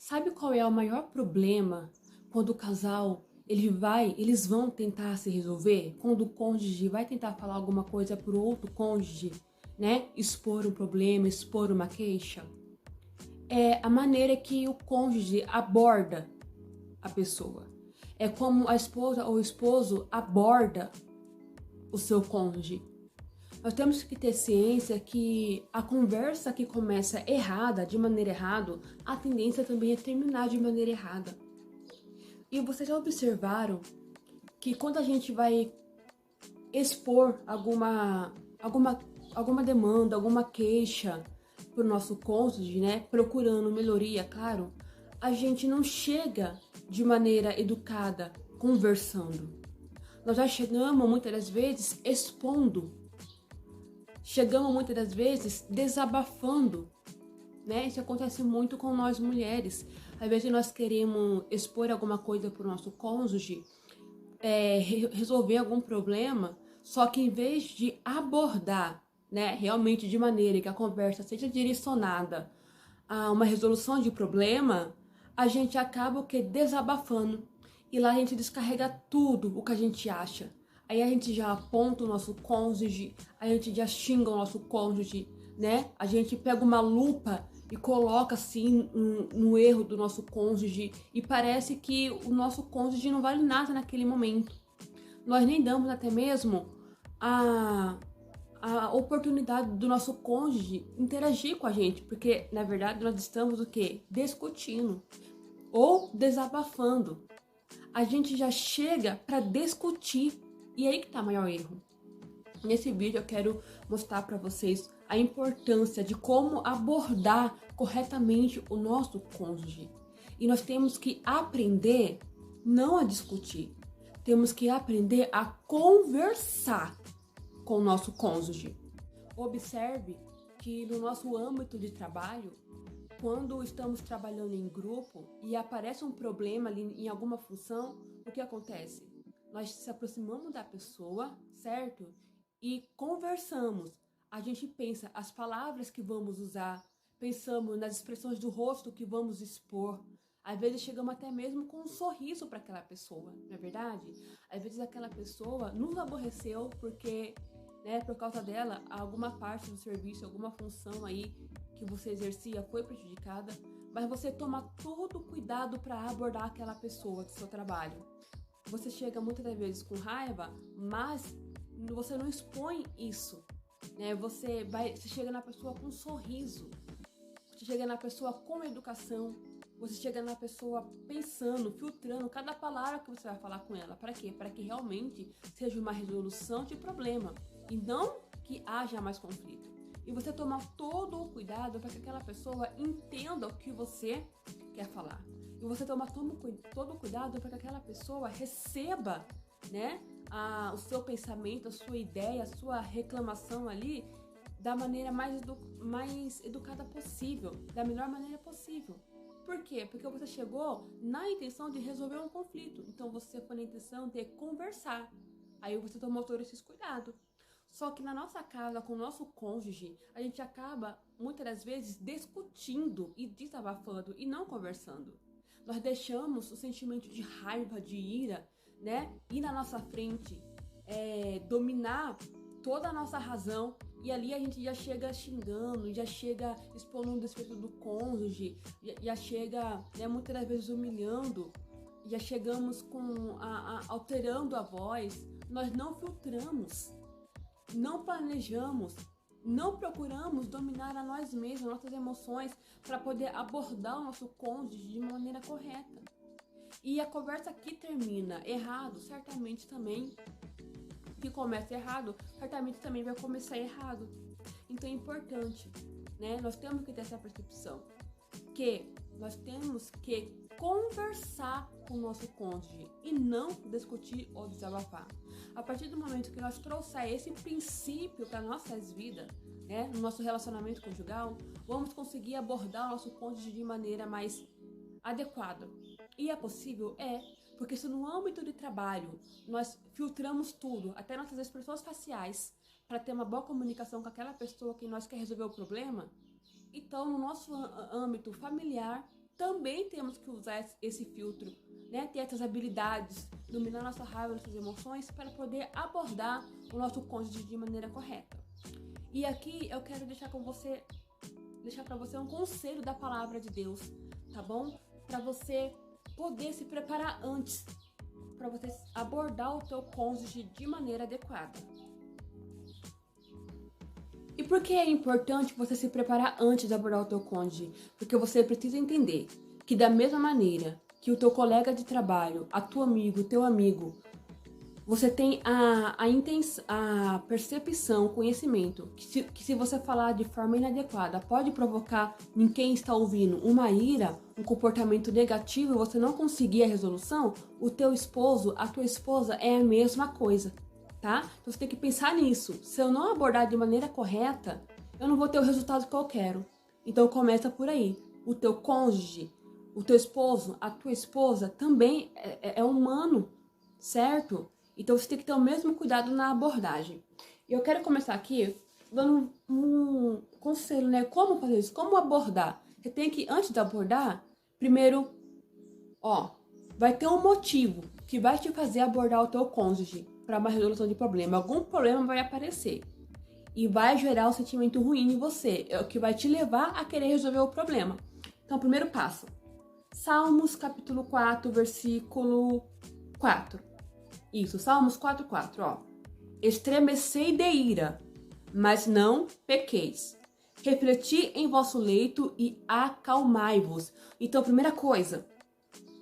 Sabe qual é o maior problema quando o casal eles vão tentar se resolver? Quando o cônjuge vai tentar falar alguma coisa pro outro cônjuge, né? Expor um problema, expor uma queixa. É a maneira que o cônjuge aborda a pessoa. É como a esposa ou o esposo aborda o seu cônjuge. Nós temos que ter ciência que a conversa que começa errada, de maneira errada, a tendência também é terminar de maneira errada. E vocês já observaram que quando a gente vai expor alguma demanda, alguma queixa para o nosso cônjuge, né, procurando melhoria, claro, a gente não chega de maneira educada, conversando. Nós já chegamos muitas das vezes expondo, chegamos muitas das vezes desabafando, né? Isso acontece muito com nós mulheres. Às vezes nós queremos expor alguma coisa para o nosso cônjuge, resolver algum problema, só que em vez de abordar, né, realmente de maneira que a conversa seja direcionada a uma resolução de problema, a gente acaba o que desabafando. E lá a gente descarrega tudo o que a gente acha. Aí a gente já aponta o nosso cônjuge, a gente já xinga o nosso cônjuge, né? A gente pega uma lupa e coloca assim no erro do nosso cônjuge e parece que o nosso cônjuge não vale nada naquele momento. Nós nem damos até mesmo a, a oportunidade do nosso cônjuge interagir com a gente, porque na verdade nós estamos o quê? Discutindo ou desabafando. A gente já chega para discutir e aí que tá o maior erro. Nesse vídeo eu quero mostrar para vocês a importância de como abordar corretamente o nosso cônjuge. E nós temos que aprender não a discutir, temos que aprender a conversar com o nosso cônjuge. Observe que no nosso âmbito de trabalho, quando estamos trabalhando em grupo e aparece um problema ali em alguma função, o que acontece? Nós se aproximamos da pessoa, certo? E conversamos. A gente pensa as palavras que vamos usar, pensamos nas expressões do rosto que vamos expor. Às vezes chegamos até mesmo com um sorriso para aquela pessoa, não é verdade? Às vezes aquela pessoa nos aborreceu porque, né, por causa dela, alguma parte do serviço, alguma função aí que você exercia foi prejudicada, mas você toma todo o cuidado para abordar aquela pessoa do seu trabalho. Você chega muitas das vezes com raiva, mas você não expõe isso, né? Você chega na pessoa com um sorriso, você chega na pessoa com educação, você chega na pessoa pensando, filtrando cada palavra que você vai falar com ela. Para quê? Para que realmente seja uma resolução de problema e não que haja mais conflito. E você tomar todo o cuidado para que aquela pessoa entenda o que você quer falar. E você tomar todo o cuidado para que aquela pessoa receba, né, o seu pensamento, a sua ideia, a sua reclamação ali da maneira mais educada possível, da melhor maneira possível. Por quê? Porque você chegou na intenção de resolver um conflito. Então você foi na intenção de conversar. Aí você tomou todos esses cuidados. Só que na nossa casa, com o nosso cônjuge, a gente acaba, muitas das vezes, discutindo e desabafando e não conversando. Nós deixamos o sentimento de raiva, de ira, né, ir na nossa frente, dominar toda a nossa razão, e ali a gente já chega xingando, já chega expondo um defeito do cônjuge, já chega, né, muitas das vezes humilhando, já chegamos alterando a voz. Nós não filtramos, não planejamos, não procuramos dominar a nós mesmos, nossas emoções, para poder abordar o nosso cônjuge de maneira correta. E a conversa que termina errado, certamente também, que começa errado, certamente também vai começar errado. Então é importante, né? Nós temos que ter essa percepção, que nós temos que conversar com o nosso cônjuge e não discutir ou desabafar. A partir do momento que nós trouxer esse princípio para nossas vidas, né, no nosso relacionamento conjugal, vamos conseguir abordar o nosso cônjuge de maneira mais adequada. E é possível? É, porque se no âmbito de trabalho nós filtramos tudo, até nossas expressões faciais, para ter uma boa comunicação com aquela pessoa que nós quer resolver o problema, então no nosso âmbito familiar, também temos que usar esse filtro, né? Ter essas habilidades, dominar nossa raiva, nossas emoções, para poder abordar o nosso cônjuge de maneira correta. E aqui eu quero deixar para você um conselho da palavra de Deus, tá bom? Para você poder se preparar antes, para você abordar o teu cônjuge de maneira adequada. E por que é importante você se preparar antes de abordar o teu cônjuge? Porque você precisa entender que da mesma maneira que o teu colega de trabalho, a tua amigo, o teu amigo, você tem a percepção, o conhecimento, que se você falar de forma inadequada, pode provocar em quem está ouvindo uma ira, um comportamento negativo e você não conseguir a resolução, o teu esposo, a tua esposa é a mesma coisa, tá? Então você tem que pensar nisso. Se eu não abordar de maneira correta, eu não vou ter o resultado que eu quero. Então começa por aí. O teu cônjuge, o teu esposo, a tua esposa também é humano, certo? Então você tem que ter o mesmo cuidado na abordagem. E eu quero começar aqui dando um conselho, né? Como fazer isso? Como abordar? Você tem que, antes de abordar, primeiro, vai ter um motivo que vai te fazer abordar o teu cônjuge para uma resolução de problema. Algum problema vai aparecer e vai gerar um sentimento ruim em você, é o que vai te levar a querer resolver o problema. Então, primeiro passo, Salmos capítulo 4, versículo 4. Isso, Salmos 4:4, Estremecei de ira, mas não pequeis. Refleti em vosso leito e acalmai-vos. Então, primeira coisa,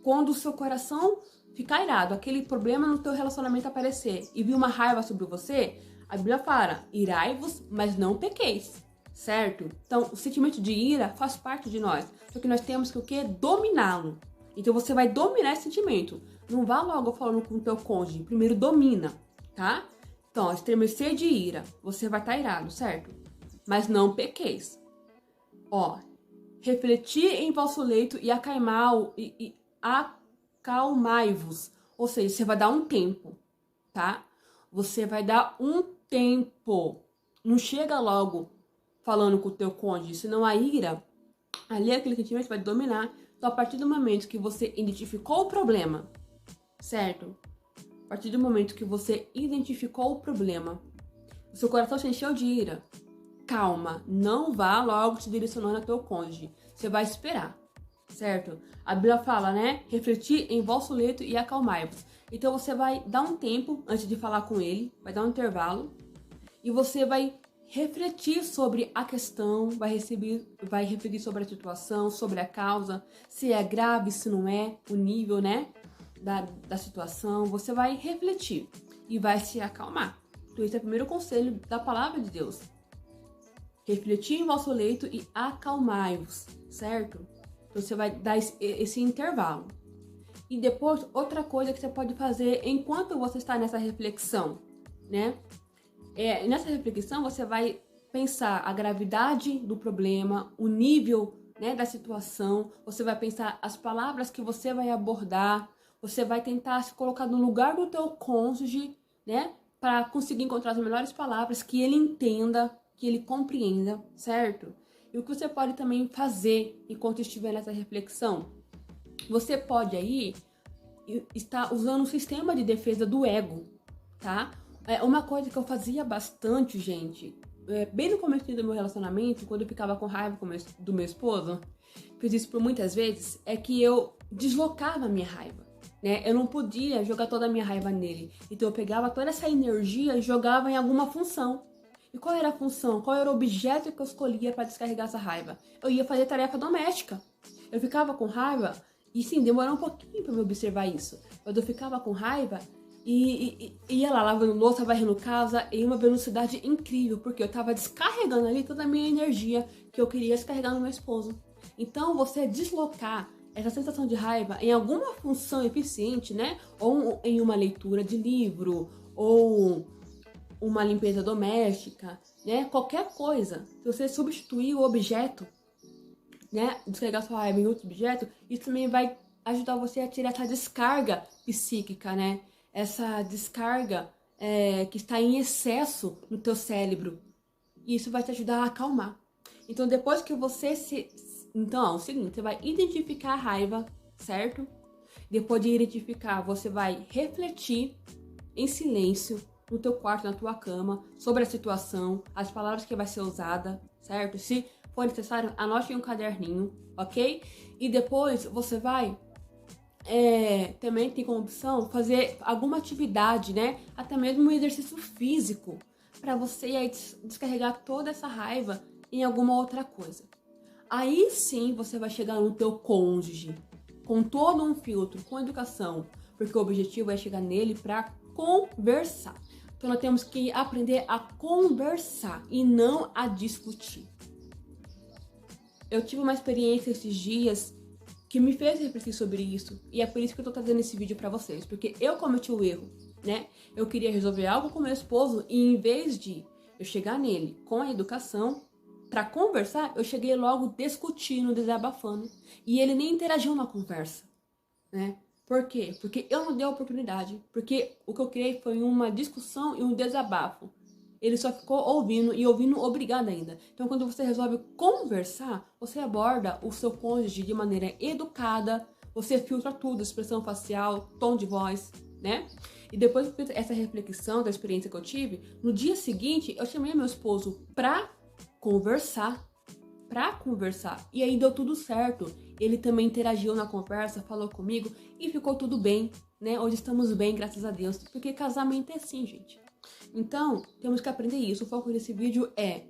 quando o seu coração ficar irado, aquele problema no teu relacionamento aparecer e vir uma raiva sobre você, a Bíblia fala, irai-vos, mas não pequeis, certo? Então, o sentimento de ira faz parte de nós, só que nós temos que o quê? Dominá-lo. Então, você vai dominar esse sentimento. Não vá logo falando com o teu cônjuge, primeiro domina, tá? Então, estremecer de ira, você vai estar irado, certo? Mas não pequeis. Refletir em vosso leito e acalmai-vos. Ou seja, você vai dar um tempo, tá? Você vai dar um tempo. Não chega logo falando com o teu cônjuge, senão a ira, ali aquele sentimento vai dominar. Então, a partir do momento que você identificou o problema, certo? A partir do momento que você identificou o problema, o seu coração se encheu de ira, calma, não vá logo se direcionando ao teu cônjuge. Você vai esperar, certo? A Bíblia fala, né? Refletir em vosso leito e acalmai-vos. Então você vai dar um tempo antes de falar com ele, vai dar um intervalo, e você vai refletir sobre a questão, vai refletir sobre a situação, sobre a causa, se é grave, se não é, o nível, né? Da situação, você vai refletir e vai se acalmar. Então esse é o primeiro conselho da palavra de Deus. Refletir em vosso leito e acalmai-vos, certo? Então você vai dar esse intervalo. E depois, outra coisa que você pode fazer enquanto você está nessa reflexão, né? Nessa reflexão você vai pensar a gravidade do problema, o nível, né, da situação, você vai pensar as palavras que você vai abordar, você vai tentar se colocar no lugar do teu cônjuge, né? Para conseguir encontrar as melhores palavras que ele entenda, que ele compreenda, certo? E o que você pode também fazer enquanto estiver nessa reflexão? Você pode aí estar usando o sistema de defesa do ego, tá? Uma coisa que eu fazia bastante, gente, bem no começo do meu relacionamento, quando eu ficava com raiva do meu esposo, fiz isso por muitas vezes, é que eu deslocava a minha raiva. Né? Eu não podia jogar toda a minha raiva nele. Então eu pegava toda essa energia e jogava em alguma função. E qual era a função? Qual era o objeto que eu escolhia para descarregar essa raiva? Eu ia fazer tarefa doméstica. Eu ficava com raiva e sim, demorou um pouquinho para eu observar isso. Mas eu ficava com raiva e ia lá lavando louça, varrendo casa em uma velocidade incrível, porque eu estava descarregando ali toda a minha energia que eu queria descarregar no meu esposo. Então você deslocar essa sensação de raiva em alguma função eficiente, né? Ou em uma leitura de livro, ou uma limpeza doméstica, né? Qualquer coisa. Se você substituir o objeto, né? Descarregar sua raiva em outro objeto, isso também vai ajudar você a tirar essa descarga psíquica, né? Essa descarga que está em excesso no teu cérebro. E isso vai te ajudar a acalmar. Então, depois que você Então, é o seguinte, você vai identificar a raiva, certo? Depois de identificar, você vai refletir em silêncio no teu quarto, na tua cama, sobre a situação, as palavras que vai ser usada, certo? Se for necessário, anote em um caderninho, ok? E depois você vai também tem como opção fazer alguma atividade, né? Até mesmo um exercício físico, para você aí descarregar toda essa raiva em alguma outra coisa. Aí sim você vai chegar no teu cônjuge, com todo um filtro, com educação, porque o objetivo é chegar nele para conversar. Então nós temos que aprender a conversar e não a discutir. Eu tive uma experiência esses dias que me fez refletir sobre isso, e é por isso que eu tô trazendo esse vídeo pra vocês, porque eu cometi o erro, né? Eu queria resolver algo com meu esposo e em vez de eu chegar nele com a educação pra conversar, eu cheguei logo discutindo, desabafando, e ele nem interagiu na conversa, né? Por quê? Porque eu não dei a oportunidade, porque o que eu criei foi uma discussão e um desabafo. Ele só ficou ouvindo e ouvindo obrigado ainda. Então, quando você resolve conversar, você aborda o seu cônjuge de maneira educada, você filtra tudo, expressão facial, tom de voz, né? E depois de essa reflexão da experiência que eu tive, no dia seguinte, eu chamei meu esposo pra conversar. E aí deu tudo certo. Ele também interagiu na conversa, falou comigo e ficou tudo bem, né? Hoje estamos bem, graças a Deus. Porque casamento é assim, gente. Então, temos que aprender isso. O foco desse vídeo é: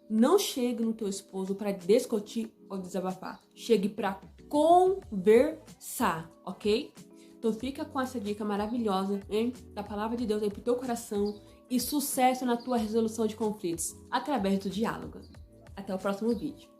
não chegue no teu esposo para discutir ou desabafar. Chegue para conversar, ok? Então fica com essa dica maravilhosa, hein? Da palavra de Deus aí pro teu coração e sucesso na tua resolução de conflitos através do diálogo. Até o próximo vídeo.